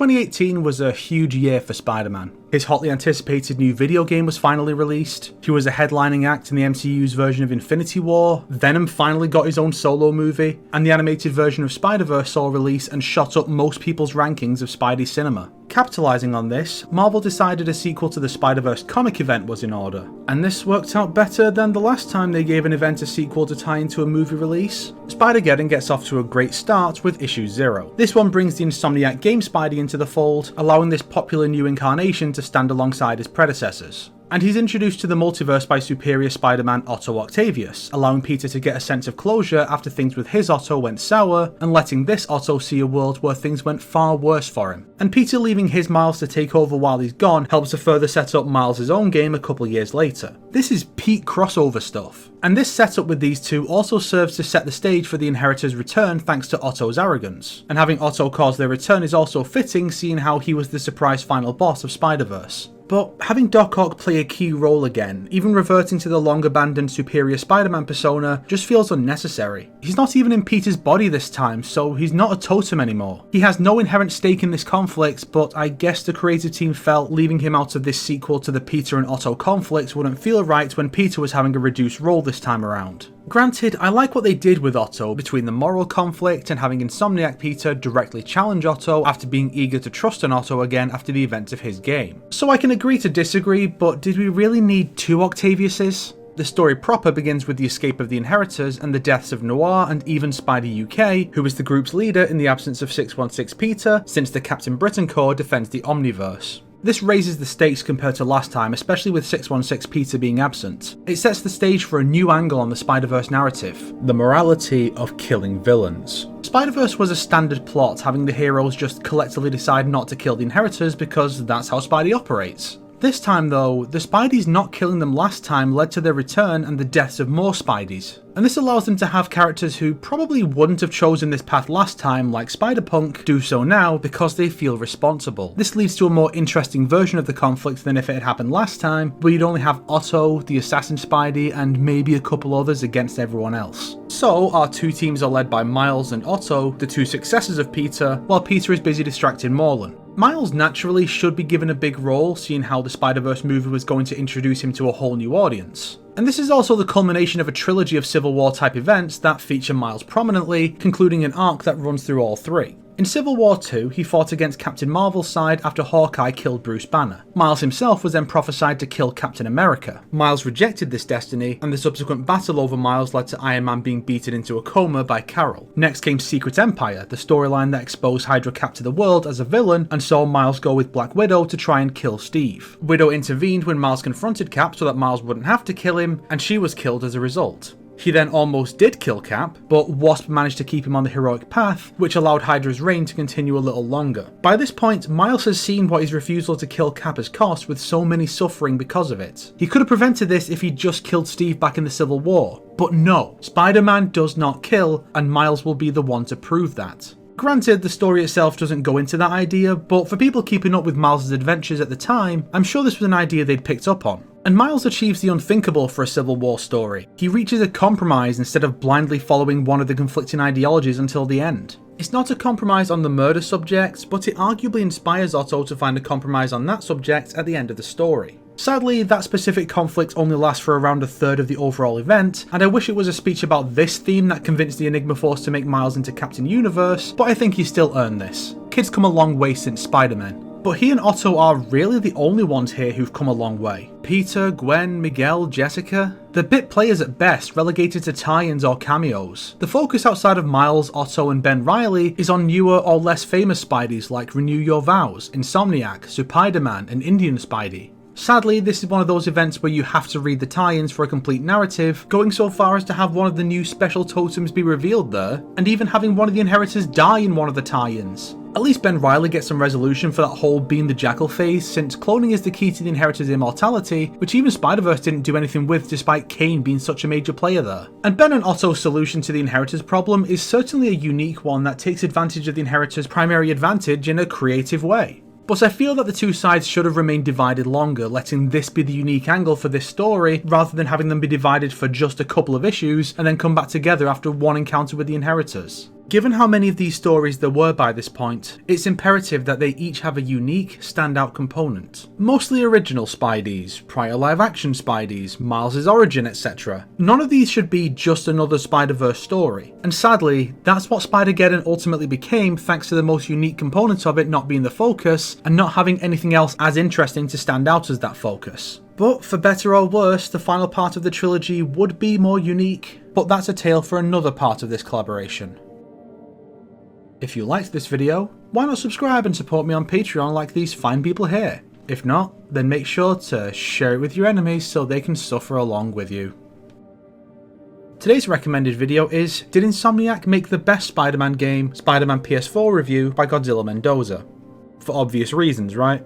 2018 was a huge year for Spider-Man. His hotly anticipated new video game was finally released, he was a headlining act in the MCU's version of Infinity War, Venom finally got his own solo movie, and the animated version of Spider-Verse saw release and shot up most people's rankings of Spidey cinema. Capitalising on this, Marvel decided a sequel to the Spider-Verse comic event was in order, and this worked out better than the last time they gave an event a sequel to tie into a movie release. Spider-Geddon gets off to a great start with issue 0. This one brings the Insomniac game Spidey into the fold, allowing this popular new incarnation to stand alongside his predecessors. And he's introduced to the multiverse by superior Spider-Man Otto Octavius, allowing Peter to get a sense of closure after things with his Otto went sour, and letting this Otto see a world where things went far worse for him. And Peter leaving his Miles to take over while he's gone helps to further set up Miles' own game a couple years later. This is peak crossover stuff. And this setup with these two also serves to set the stage for the Inheritors' return thanks to Otto's arrogance. And having Otto cause their return is also fitting, seeing how he was the surprise final boss of Spider-Verse. But having Doc Ock play a key role again, even reverting to the long-abandoned superior Spider-Man persona, just feels unnecessary. He's not even in Peter's body this time, so he's not a totem anymore. He has no inherent stake in this conflict, but I guess the creative team felt leaving him out of this sequel to the Peter and Otto conflict wouldn't feel right when Peter was having a reduced role this time around. Granted, I like what they did with Otto between the moral conflict and having Insomniac Peter directly challenge Otto after being eager to trust in Otto again after the events of his game. So I can agree to disagree, but did we really need two Octaviuses? The story proper begins with the escape of the Inheritors and the deaths of Noir and even Spidey UK, who is the group's leader in the absence of 616 Peter, since the Captain Britain Corps defends the Omniverse. This raises the stakes compared to last time, especially with 616 Peter being absent. It sets the stage for a new angle on the Spider-Verse narrative, the morality of killing villains. Spider-Verse was a standard plot, having the heroes just collectively decide not to kill the Inheritors because that's how Spidey operates. This time though, the Spideys not killing them last time led to their return and the deaths of more Spideys. And this allows them to have characters who probably wouldn't have chosen this path last time, like Spider-Punk, do so now because they feel responsible. This leads to a more interesting version of the conflict than if it had happened last time, where you'd only have Otto, the assassin Spidey, and maybe a couple others against everyone else. So our two teams are led by Miles and Otto, the two successors of Peter, while Peter is busy distracting Morlun. Miles naturally should be given a big role, seeing how the Spider-Verse movie was going to introduce him to a whole new audience. And this is also the culmination of a trilogy of Civil War type events that feature Miles prominently, concluding an arc that runs through all three. In Civil War 2, he fought against Captain Marvel's side after Hawkeye killed Bruce Banner. Miles himself was then prophesied to kill Captain America. Miles rejected this destiny, and the subsequent battle over Miles led to Iron Man being beaten into a coma by Carol. Next came Secret Empire, the storyline that exposed Hydra Cap to the world as a villain and saw Miles go with Black Widow to try and kill Steve. Widow intervened when Miles confronted Cap so that Miles wouldn't have to kill him, and she was killed as a result. He then almost did kill Cap, but Wasp managed to keep him on the heroic path, which allowed Hydra's reign to continue a little longer. By this point, Miles has seen what his refusal to kill Cap has cost, with so many suffering because of it. He could have prevented this if he'd just killed Steve back in the Civil War, but no, Spider-Man does not kill, and Miles will be the one to prove that. Granted, the story itself doesn't go into that idea, but for people keeping up with Miles' adventures at the time, I'm sure this was an idea they'd picked up on. And Miles achieves the unthinkable for a Civil War story. He reaches a compromise instead of blindly following one of the conflicting ideologies until the end. It's not a compromise on the murder subject, but it arguably inspires Otto to find a compromise on that subject at the end of the story. Sadly, that specific conflict only lasts for around a third of the overall event, and I wish it was a speech about this theme that convinced the Enigma Force to make Miles into Captain Universe, but I think he still earned this. Kid's come a long way since Spider-Man. But he and Otto are really the only ones here who've come a long way. Peter, Gwen, Miguel, Jessica, they're bit players at best, relegated to tie-ins or cameos. The focus outside of Miles, Otto and Ben Reilly is on newer or less famous Spideys like Renew Your Vows, Insomniac, Spider-Man and Indian Spidey. Sadly, this is one of those events where you have to read the tie-ins for a complete narrative, going so far as to have one of the new special totems be revealed there, and even having one of the Inheritors die in one of the tie-ins. At least Ben Reilly gets some resolution for that whole being the Jackal phase, since cloning is the key to the Inheritors' immortality, which even Spider-Verse didn't do anything with despite Kane being such a major player there. And Ben and Otto's solution to the Inheritors problem is certainly a unique one that takes advantage of the Inheritors' primary advantage in a creative way. But I feel that the two sides should have remained divided longer, letting this be the unique angle for this story, rather than having them be divided for just a couple of issues and then come back together after one encounter with the Inheritors. Given how many of these stories there were by this point, it's imperative that they each have a unique, standout component. Mostly original Spideys, prior live-action Spideys, Miles' origin, etc. None of these should be just another Spider-Verse story, and sadly, that's what Spider-Geddon ultimately became thanks to the most unique component of it not being the focus, and not having anything else as interesting to stand out as that focus. But for better or worse, the final part of the trilogy would be more unique, but that's a tale for another part of this collaboration. If you liked this video, why not subscribe and support me on Patreon like these fine people here? If not, then make sure to share it with your enemies so they can suffer along with you. Today's recommended video is, did Insomniac make the best Spider-Man game, Spider-Man PS4 review by Godzilla Mendoza? For obvious reasons, right?